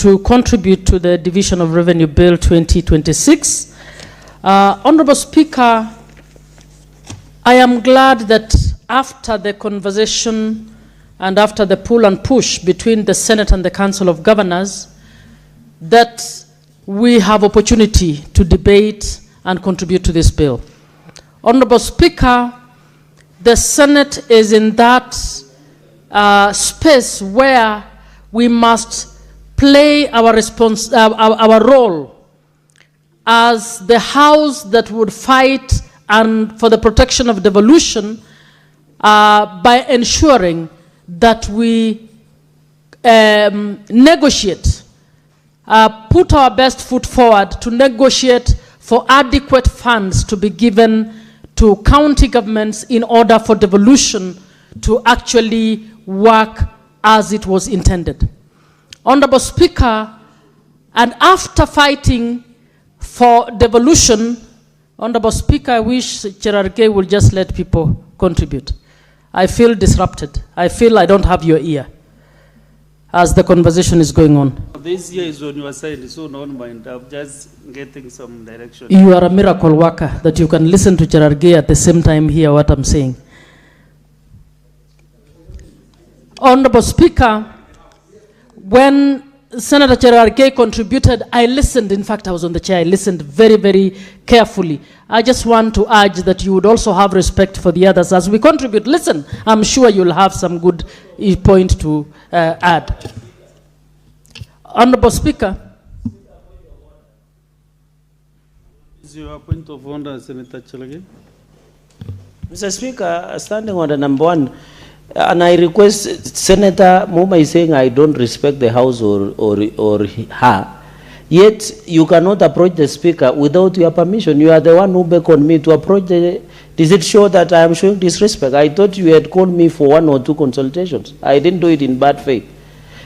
to contribute to the Division of Revenue Bill 2026. Honorable Speaker, I am glad that after the conversation and after the pull and push between the Senate and the Council of Governors, that we have opportunity to debate and contribute to this bill. Honorable Speaker, the Senate is in that space where we must play our role as the house that would fight and for the protection of devolution by ensuring that we negotiate, put our best foot forward to negotiate for adequate funds to be given to county governments in order for devolution to actually work as it was intended. Honorable Speaker, and after fighting for devolution, Honorable Speaker, I wish Cherargei will just let people contribute. I feel disrupted. I feel I don't have your ear as the conversation is going on. This year is on your side, so don't mind. I'm just getting some direction. You are a miracle worker that you can listen to Cherargei at the same time hear what I'm saying. Honorable Speaker, when Senator Cherargei contributed, I listened. In fact, I was on the chair. I listened very, very carefully. I just want to urge that you would also have respect for the others as we contribute. Listen, I'm sure you'll have some good point to add. Honorable Speaker. Is your point of order, Senator Cherargei? Mr. Speaker, standing on the number one, and I request, Senator Muma is saying I don't respect the House or her. Yet you cannot approach the Speaker without your permission. You are the one who beckoned me to approach the... Does it show that I am showing disrespect? I thought you had called me for 1 or 2 consultations. I didn't do it in bad faith.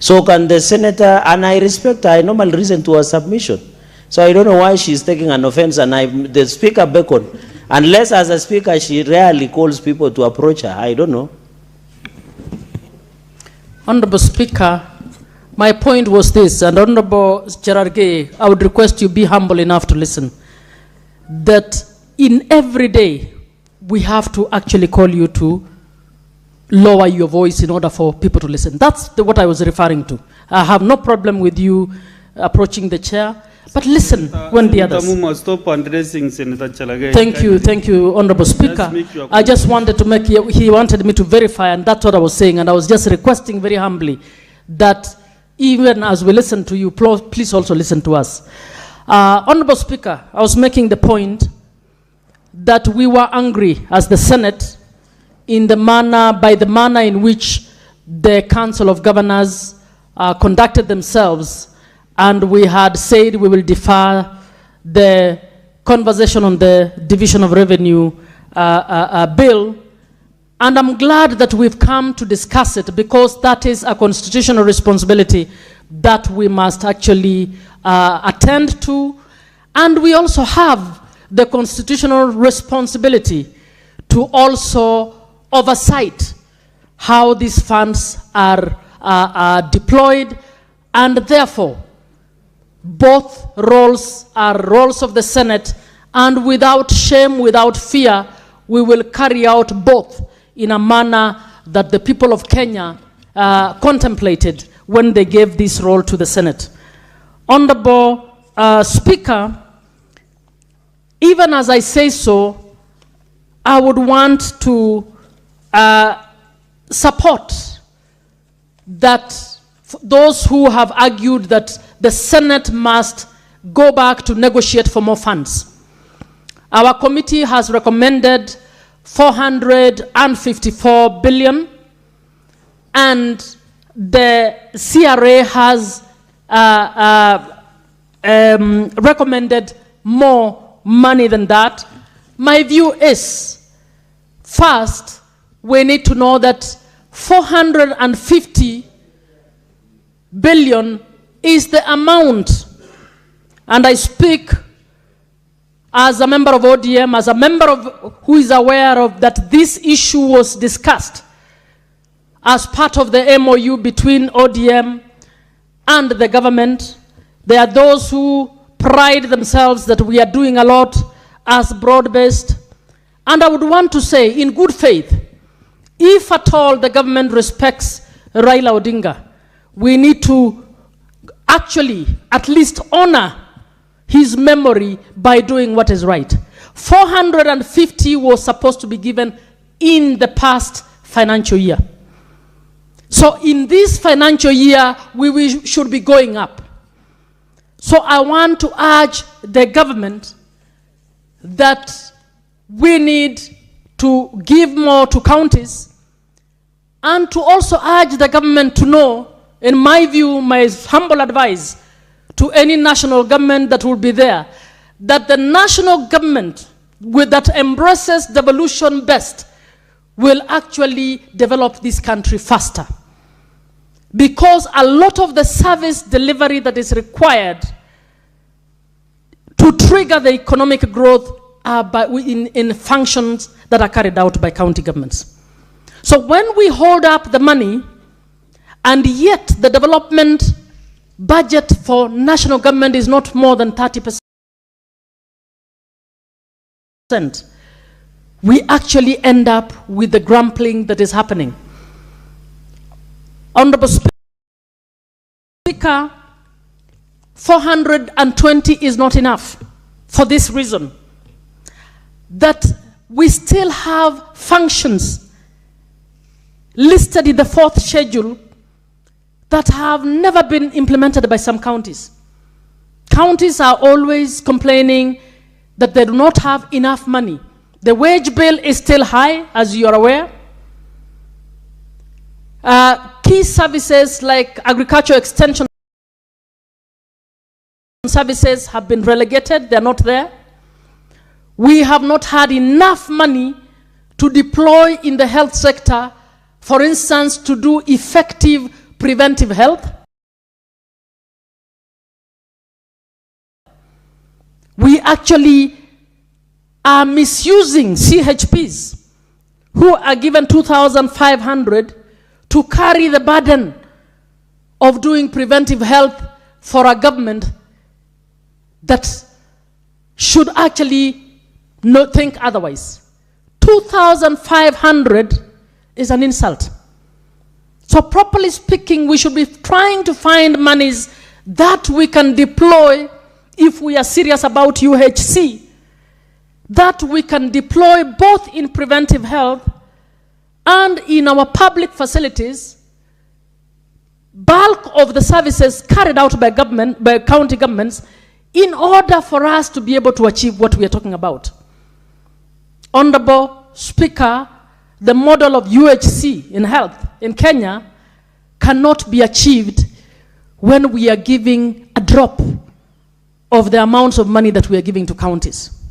So can the Senator, and I respect her, normal reason to her submission. So I don't know why she's taking an offense and the Speaker beckoned. Unless as a Speaker she rarely calls people to approach her. I don't know. Honorable Speaker, my point was this, and Honorable Cherargei, I would request you be humble enough to listen, that in every day we have to actually call you to lower your voice in order for people to listen. That's what I was referring to. I have no problem with you approaching the chair, but listen when the others... Muma, stop addressing Senator Cherargei. Thank you, Honorable Speaker. I just wanted to make, he wanted me to verify, and that's what I was saying, and I was just requesting very humbly that even as we listen to you, please also listen to us. Honorable Speaker, I was making the point that we were angry as the Senate by the manner in which the Council of Governors conducted themselves, and we had said we will defer the conversation on the Division of Revenue bill. And I'm glad that we've come to discuss it, because that is a constitutional responsibility that we must actually attend to. And we also have the constitutional responsibility to also oversight how these funds are deployed, and therefore both roles are roles of the Senate, and without shame, without fear, we will carry out both in a manner that the people of Kenya contemplated when they gave this role to the Senate. Honorable Speaker, even as I say so, I would want to support that those who have argued that the Senate must go back to negotiate for more funds. Our committee has recommended 454 billion, and the CRA has recommended more money than that. My view is, first, we need to know that 450 billion is the amount, and I speak as a member of ODM, as a member of who is aware of that this issue was discussed as part of the MOU between ODM and the government. There are those who pride themselves that we are doing a lot as broad-based. And I would want to say, in good faith, if at all the government respects Raila Odinga, we need to actually at least honor his memory by doing what is right. 450 was supposed to be given in the past financial year. So in this financial year, we should be going up. So I want to urge the government that we need to give more to counties, and to also urge the government to know, in my view, my humble advice to any national government that will be there, that the national government that embraces devolution best will actually develop this country faster. Because a lot of the service delivery that is required to trigger the economic growth are in functions that are carried out by county governments. So when we hold up the money, and yet the development budget for national government is not more than 30%, we actually end up with the grumbling that is happening. Honorable Speaker, 420 is not enough for this reason, that we still have functions listed in the 4th schedule that have never been implemented by some counties. Counties are always complaining that they do not have enough money. The wage bill is still high, as you are aware. Key services like agricultural extension services have been relegated, they're not there. We have not had enough money to deploy in the health sector, for instance, to do effective preventive health. We actually are misusing CHPs who are given 2,500 to carry the burden of doing preventive health for a government that should actually not think otherwise. 2,500 is an insult. So properly speaking, we should be trying to find monies that we can deploy if we are serious about UHC, that we can deploy both in preventive health and in our public facilities. Bulk of the services carried out by government, by county governments, in order for us to be able to achieve what we are talking about. Honorable Speaker, the model of UHC in health in Kenya cannot be achieved when we are giving a drop of the amounts of money that we are giving to counties.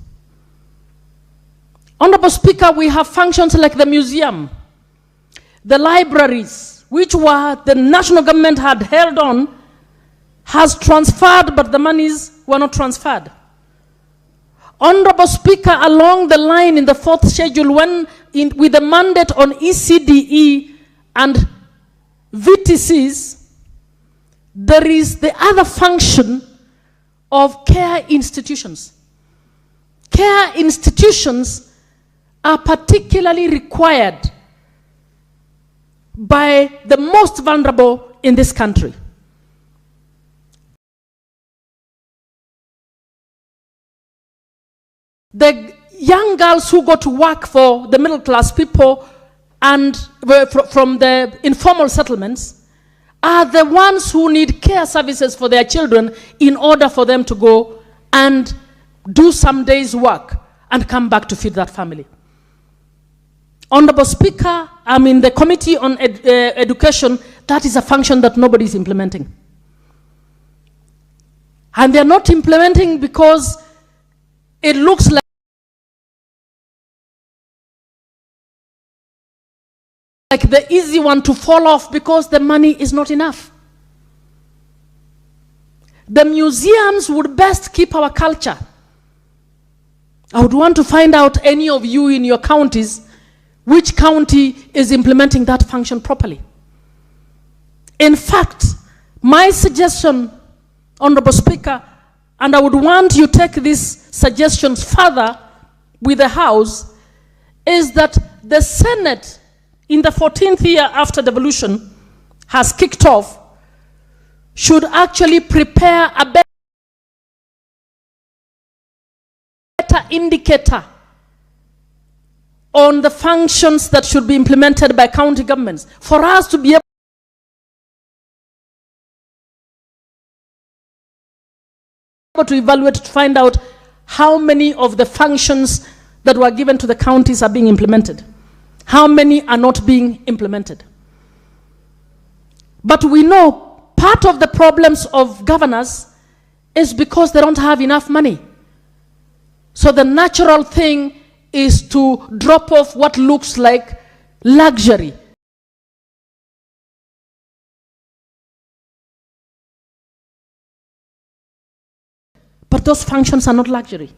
Honorable Speaker, we have functions like the museum, the libraries, which were the national government had held on, has transferred, but the monies were not transferred. Honorable Speaker, along the line in the 4th schedule, with the mandate on ECDE and VTCs, there is the other function of care institutions. Care institutions are particularly required by the most vulnerable in this country. The young girls who go to work for the middle class people and from the informal settlements are the ones who need care services for their children in order for them to go and do some days work and come back to feed that family. Honorable Speaker, I'm in the Committee on Education. That is a function that nobody is implementing. And they're not implementing because it looks like the easy one to fall off because the money is not enough. The museums would best keep our culture. I would want to find out any of you in your counties, which county is implementing that function properly. In fact, My suggestion, Honorable Speaker, and I would want you to take these suggestions further with the House, is that the Senate, in the 14th year after devolution has kicked off, should actually prepare a better indicator on the functions that should be implemented by county governments, for us to be able to evaluate, to find out how many of the functions that were given to the counties are being implemented, how many are not being implemented. But we know part of the problems of governors is because they don't have enough money. So the natural thing is to drop off what looks like luxury. But those functions are not luxury.